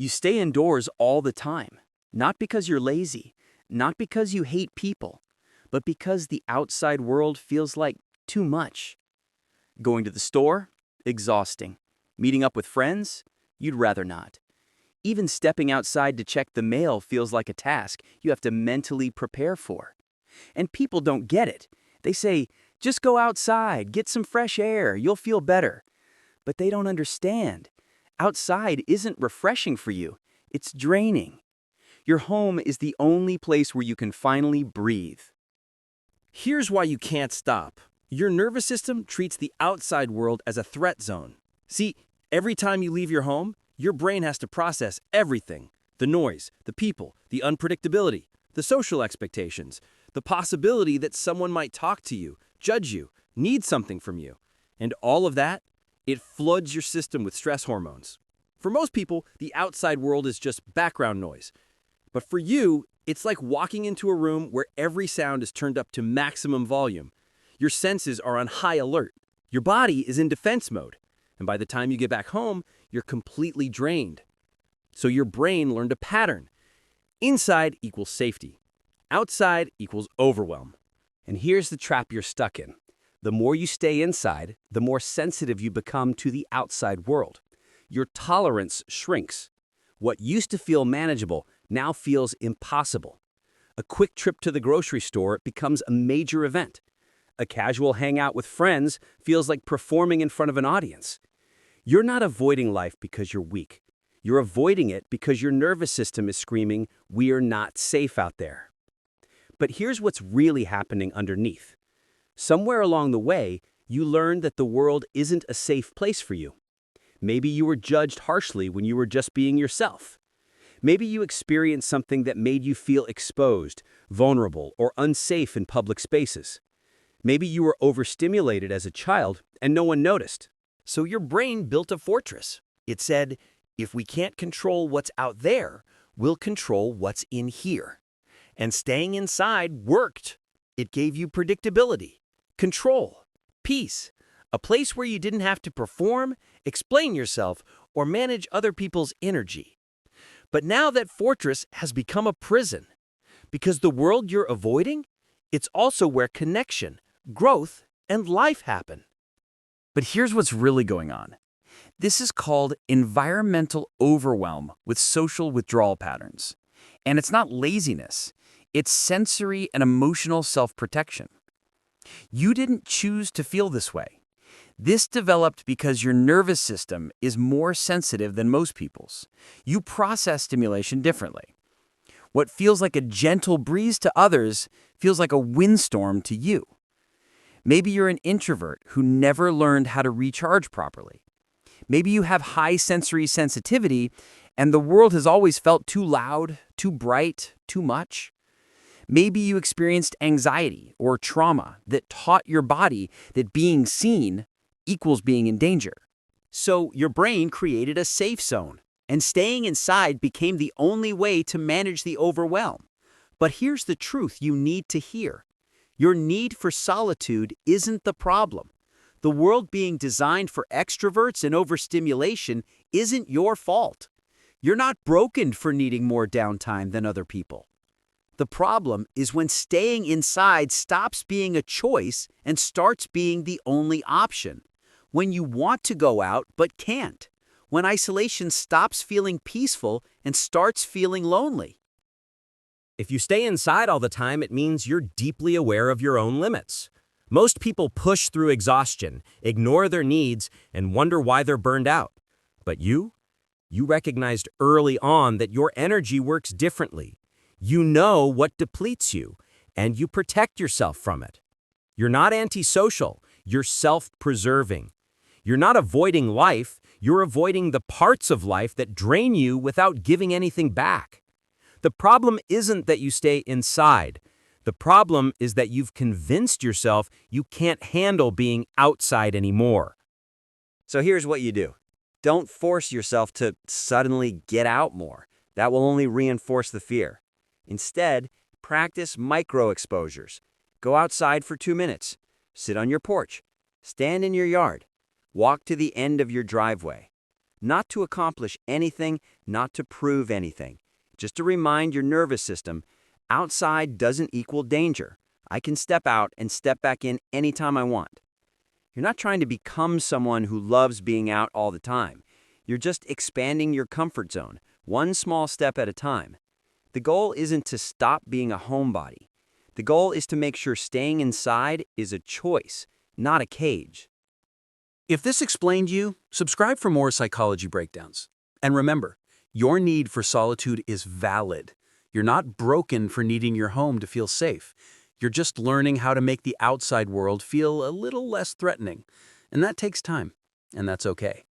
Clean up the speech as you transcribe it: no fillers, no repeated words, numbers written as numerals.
You stay indoors all the time, not because you're lazy, not because you hate people, but because the outside world feels like too much. Going to the store? Exhausting. Meeting up with friends? You'd rather not. Even stepping outside to check the mail feels like a task you have to mentally prepare for. And people don't get it. They say, just go outside, get some fresh air, you'll feel better. But they don't understand. Outside isn't refreshing for you. It's draining. Your home is the only place where you can finally breathe. Here's why you can't stop. Your nervous system treats the outside world as a threat zone. See, every time you leave your home, your brain has to process everything. The noise, the people, the unpredictability, the social expectations, the possibility that someone might talk to you, judge you, need something from you. And all of that, it floods your system with stress hormones. For most people, the outside world is just background noise. But for you, it's like walking into a room where every sound is turned up to maximum volume. Your senses are on high alert. Your body is in defense mode. And by the time you get back home, you're completely drained. So your brain learned a pattern. Inside equals safety. Outside equals overwhelm. And here's the trap you're stuck in. The more you stay inside, the more sensitive you become to the outside world. Your tolerance shrinks. What used to feel manageable now feels impossible. A quick trip to the grocery store becomes a major event. A casual hangout with friends feels like performing in front of an audience. You're not avoiding life because you're weak. You're avoiding it because your nervous system is screaming, "We're not safe out there." But here's what's really happening underneath. Somewhere along the way, you learned that the world isn't a safe place for you. Maybe you were judged harshly when you were just being yourself. Maybe you experienced something that made you feel exposed, vulnerable, or unsafe in public spaces. Maybe you were overstimulated as a child and no one noticed. So your brain built a fortress. It said, if we can't control what's out there, we'll control what's in here. And staying inside worked. It gave you predictability, control, peace, a place where you didn't have to perform, explain yourself, or manage other people's energy. But now that fortress has become a prison. Because the world you're avoiding, it's also where connection, growth, and life happen. But here's what's really going on. This is called environmental overwhelm with social withdrawal patterns. And it's not laziness. It's sensory and emotional self-protection. You didn't choose to feel this way. This developed because your nervous system is more sensitive than most people's. You process stimulation differently. What feels like a gentle breeze to others feels like a windstorm to you. Maybe you're an introvert who never learned how to recharge properly. Maybe you have high sensory sensitivity and the world has always felt too loud, too bright, too much. Maybe you experienced anxiety or trauma that taught your body that being seen equals being in danger. So your brain created a safe zone, and staying inside became the only way to manage the overwhelm. But here's the truth you need to hear. Your need for solitude isn't the problem. The world being designed for extroverts and overstimulation isn't your fault. You're not broken for needing more downtime than other people. The problem is when staying inside stops being a choice and starts being the only option. When you want to go out but can't. When isolation stops feeling peaceful and starts feeling lonely. If you stay inside all the time, it means you're deeply aware of your own limits. Most people push through exhaustion, ignore their needs, and wonder why they're burned out. But you recognized early on that your energy works differently. You know what depletes you, and you protect yourself from it. You're not antisocial, you're self-preserving. You're not avoiding life, you're avoiding the parts of life that drain you without giving anything back. The problem isn't that you stay inside. The problem is that you've convinced yourself you can't handle being outside anymore. So here's what you do. Don't force yourself to suddenly get out more. That will only reinforce the fear. Instead, practice micro-exposures. Go outside for 2 minutes. Sit on your porch. Stand in your yard. Walk to the end of your driveway. Not to accomplish anything, not to prove anything. Just to remind your nervous system, outside doesn't equal danger. I can step out and step back in anytime I want. You're not trying to become someone who loves being out all the time. You're just expanding your comfort zone, one small step at a time. The goal isn't to stop being a homebody. The goal is to make sure staying inside is a choice, not a cage. If this explained you, subscribe for more psychology breakdowns. And remember, your need for solitude is valid. You're not broken for needing your home to feel safe. You're just learning how to make the outside world feel a little less threatening. And that takes time, and that's okay.